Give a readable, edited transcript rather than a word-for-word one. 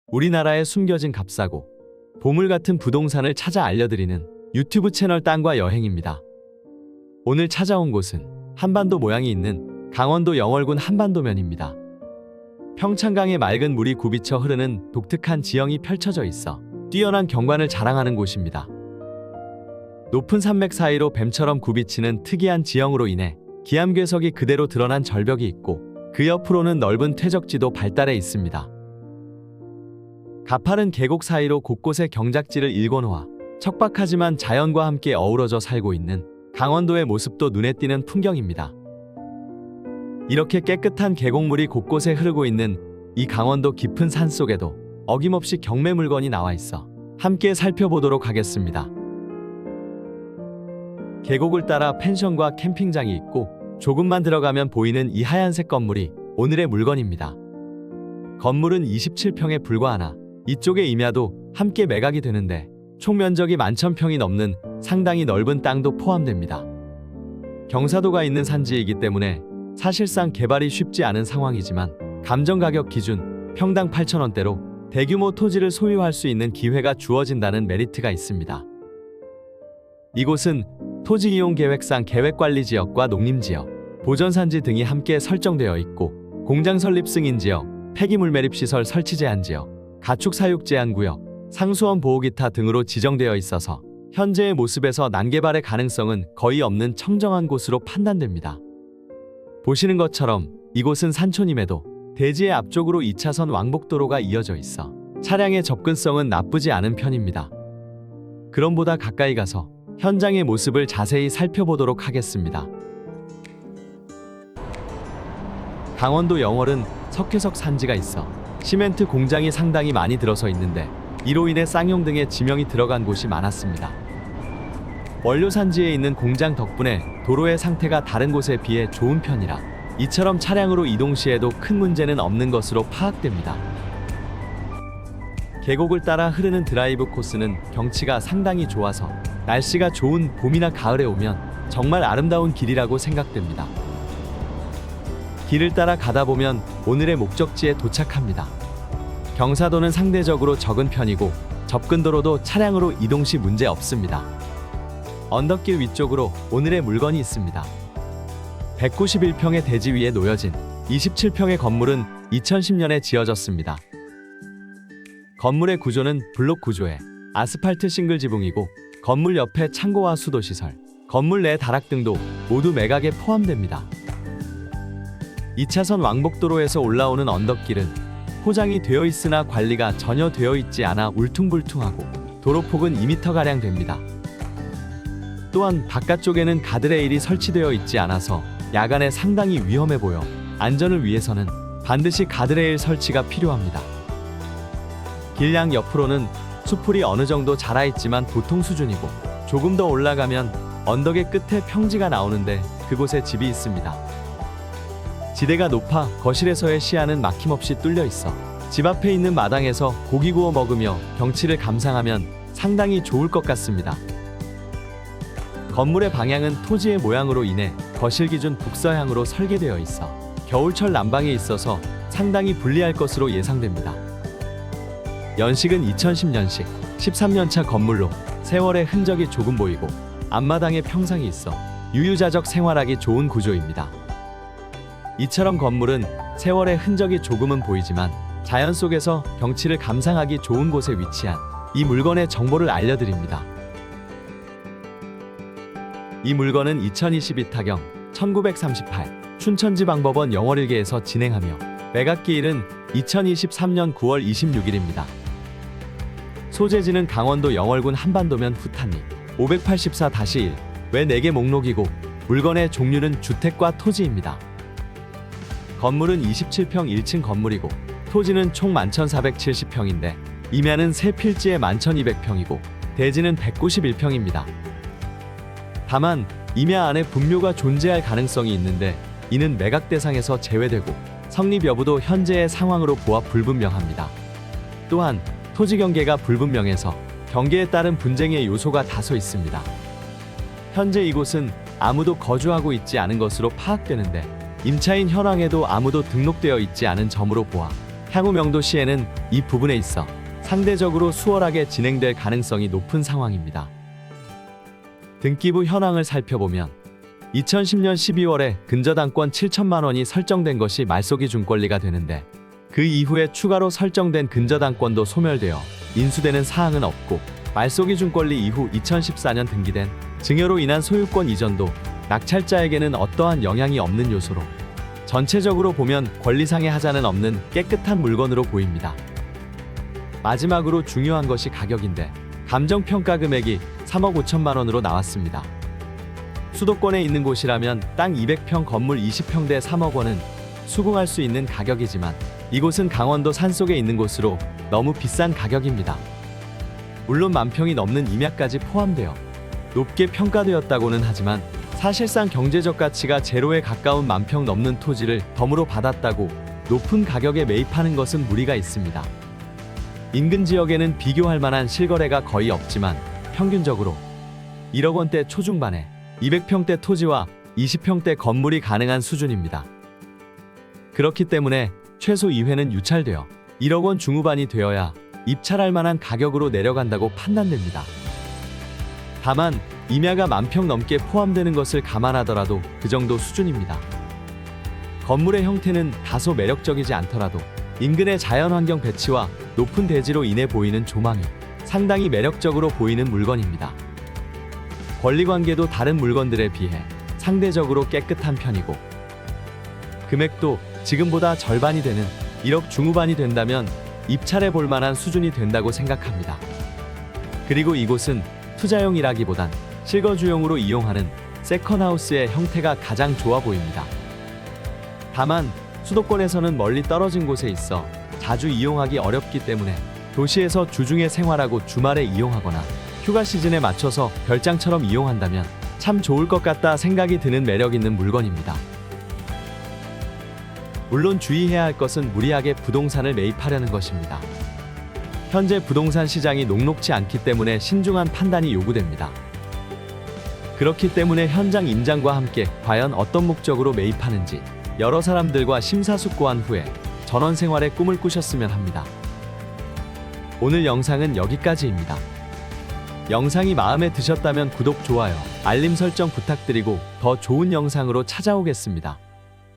우리나라에 숨겨진 값싸고 보물 같은 부동산을 찾아 알려드리는 유튜브 채널 땅과 여행입니다. 오늘 찾아온 곳은 한반도 모양이 있는 강원도 영월군 한반도면입니다. 평창강의 맑은 물이 굽이쳐 흐르는 독특한 지형이 펼쳐져 있어 뛰어난 경관을 자랑하는 곳입니다. 높은 산맥 사이로 뱀처럼 굽이치는 특이한 지형으로 인해 기암괴석이 그대로 드러난 절벽이 있고 그 옆으로는 넓은 퇴적지도 발달해 있습니다. 가파른 계곡 사이로 곳곳에 경작지를 일궈 놓아 척박하지만 자연과 함께 어우러져 살고 있는 강원도의 모습도 눈에 띄는 풍경입니다. 이렇게 깨끗한 계곡물이 곳곳에 흐르고 있는 이 강원도 깊은 산속에도 어김없이 경매 물건이 나와 있어 함께 살펴보도록 하겠습니다. 계곡을 따라 펜션과 캠핑장이 있고 조금만 들어가면 보이는 이 하얀색 건물이 오늘의 물건입니다. 건물은 27평에 불과하나 이쪽의 임야도 함께 매각이 되는데 총 면적이 10,000평이 넘는 상당히 넓은 땅도 포함됩니다. 경사도가 있는 산지이기 때문에 사실상 개발이 쉽지 않은 상황이지만 감정가격 기준 평당 8,000원대로 대규모 토지를 소유할 수 있는 기회가 주어진다는 메리트가 있습니다. 이곳은 토지이용계획상 계획관리지역과 농림지역, 보전산지 등이 함께 설정되어 있고 공장 설립 승인지역, 폐기물 매립시설 설치 제한지역, 가축 사육 제한구역, 상수원 보호기타 등으로 지정되어 있어서 현재의 모습에서 난개발의 가능성은 거의 없는 청정한 곳으로 판단됩니다. 보시는 것처럼 이곳은 산촌임에도 대지의 앞쪽으로 2차선 왕복도로가 이어져 있어 차량의 접근성은 나쁘지 않은 편입니다. 그럼보다 가까이 가서 현장의 모습을 자세히 살펴보도록 하겠습니다. 강원도 영월은 석회석 산지가 있어 시멘트 공장이 상당히 많이 들어서 있는데 이로 인해 쌍용 등의 지명이 들어간 곳이 많았습니다. 원료 산지에 있는 공장 덕분에 도로의 상태가 다른 곳에 비해 좋은 편이라 이처럼 차량으로 이동 시에도 큰 문제는 없는 것으로 파악됩니다. 계곡을 따라 흐르는 드라이브 코스는 경치가 상당히 좋아서 날씨가 좋은 봄이나 가을에 오면 정말 아름다운 길이라고 생각됩니다. 길을 따라 가다 보면 오늘의 목적지에 도착합니다. 경사도는 상대적으로 적은 편이고 접근도로도 차량으로 이동 시 문제 없습니다. 언덕길 위쪽으로 오늘의 물건이 있습니다. 191평의 대지 위에 놓여진 27평의 건물은 2010년에 지어졌습니다. 건물의 구조는 블록 구조의 아스팔트 싱글 지붕이고 건물 옆에 창고와 수도시설, 건물 내 다락 등도 모두 매각에 포함됩니다. 2차선 왕복도로에서 올라오는 언덕길은 포장이 되어 있으나 관리가 전혀 되어 있지 않아 울퉁불퉁하고 도로폭은 2m가량 됩니다. 또한 바깥쪽에는 가드레일이 설치되어 있지 않아서 야간에 상당히 위험해 보여 안전을 위해서는 반드시 가드레일 설치가 필요합니다. 길양 옆으로는 수풀이 어느 정도 자라있지만 보통 수준이고 조금 더 올라가면 언덕의 끝에 평지가 나오는데 그곳에 집이 있습니다. 지대가 높아 거실에서의 시야는 막힘없이 뚫려 있어 집 앞에 있는 마당에서 고기 구워 먹으며 경치를 감상하면 상당히 좋을 것 같습니다. 건물의 방향은 토지의 모양으로 인해 거실 기준 북서향으로 설계되어 있어 겨울철 난방에 있어서 상당히 불리할 것으로 예상됩니다. 연식은 2010년식 13년차 건물로 세월의 흔적이 조금 보이고 앞마당에 평상이 있어 유유자적 생활하기 좋은 구조입니다. 이처럼 건물은 세월의 흔적이 조금은 보이지만 자연 속에서 경치를 감상하기 좋은 곳에 위치한 이 물건의 정보를 알려드립니다. 이 물건은 2022 타경 1938 춘천지방법원 영월일개에서 진행하며 매각기일은 2023년 9월 26일입니다. 소재지는 강원도 영월군 한반도면 후탄리 584-1 외 4개 목록이고 물건의 종류는 주택과 토지입니다. 건물은 27평 1층 건물이고 토지는 총 11,470평인데 임야는 3필지에 11,200평이고 대지는 191평입니다. 다만 임야 안에 분묘가 존재할 가능성이 있는데 이는 매각 대상에서 제외되고 성립 여부도 현재의 상황으로 보아 불분명합니다. 또한 토지 경계가 불분명해서 경계에 따른 분쟁의 요소가 다소 있습니다. 현재 이곳은 아무도 거주하고 있지 않은 것으로 파악되는데 임차인 현황에도 아무도 등록되어 있지 않은 점으로 보아 향후 명도시에는 이 부분에 있어 상대적으로 수월하게 진행될 가능성이 높은 상황입니다. 등기부 현황을 살펴보면 2010년 12월에 근저당권 7천만 원이 설정된 것이 말소기 준권리가 되는데 그 이후에 추가로 설정된 근저당권도 소멸되어 인수되는 사항은 없고 말소기 준권리 이후 2014년 등기된 증여로 인한 소유권 이전도 낙찰자에게는 어떠한 영향이 없는 요소로 전체적으로 보면 권리상의 하자는 없는 깨끗한 물건으로 보입니다. 마지막으로 중요한 것이 가격인데 감정평가 금액이 3억 5천만 원으로 나왔습니다. 수도권에 있는 곳이라면 땅 200평 건물 20평대 3억 원은 수긍할 수 있는 가격이지만 이곳은 강원도 산속에 있는 곳으로 너무 비싼 가격입니다. 물론 만평이 넘는 임야까지 포함되어 높게 평가되었다고는 하지만 사실상 경제적 가치가 제로에 가까운 만평 넘는 토지를 덤으로 받았다고 높은 가격에 매입하는 것은 무리가 있습니다. 인근 지역에는 비교할 만한 실거래가 거의 없지만 평균적으로 1억 원대 초중반에 200평대 토지와 20평대 건물이 가능한 수준입니다. 그렇기 때문에 최소 2회는 유찰되어 1억 원 중후반이 되어야 입찰할 만한 가격으로 내려간다고 판단됩니다. 다만 임야가 만평 넘게 포함되는 것을 감안하더라도 그 정도 수준입니다. 건물의 형태는 다소 매력적이지 않더라도 인근의 자연환경 배치와 높은 대지로 인해 보이는 조망이 상당히 매력적으로 보이는 물건입니다. 권리관계도 다른 물건들에 비해 상대적으로 깨끗한 편이고 금액도 지금보다 절반이 되는 1억 중후반이 된다면 입찰해 볼 만한 수준이 된다고 생각합니다. 그리고 이곳은 투자용이라기보단 실거주용으로 이용하는 세컨하우스의 형태가 가장 좋아 보입니다. 다만 수도권에서는 멀리 떨어진 곳에 있어 자주 이용하기 어렵기 때문에 도시에서 주중에 생활하고 주말에 이용하거나 휴가 시즌에 맞춰서 별장처럼 이용한다면 참 좋을 것 같다 생각이 드는 매력 있는 물건입니다. 물론 주의해야 할 것은 무리하게 부동산을 매입하려는 것입니다. 현재 부동산 시장이 녹록지 않기 때문에 신중한 판단이 요구됩니다. 그렇기 때문에 현장 임장과 함께 과연 어떤 목적으로 매입하는지 여러 사람들과 심사숙고한 후에 전원생활의 꿈을 꾸셨으면 합니다. 오늘 영상은 여기까지입니다. 영상이 마음에 드셨다면 구독, 좋아요, 알림 설정 부탁드리고 더 좋은 영상으로 찾아오겠습니다.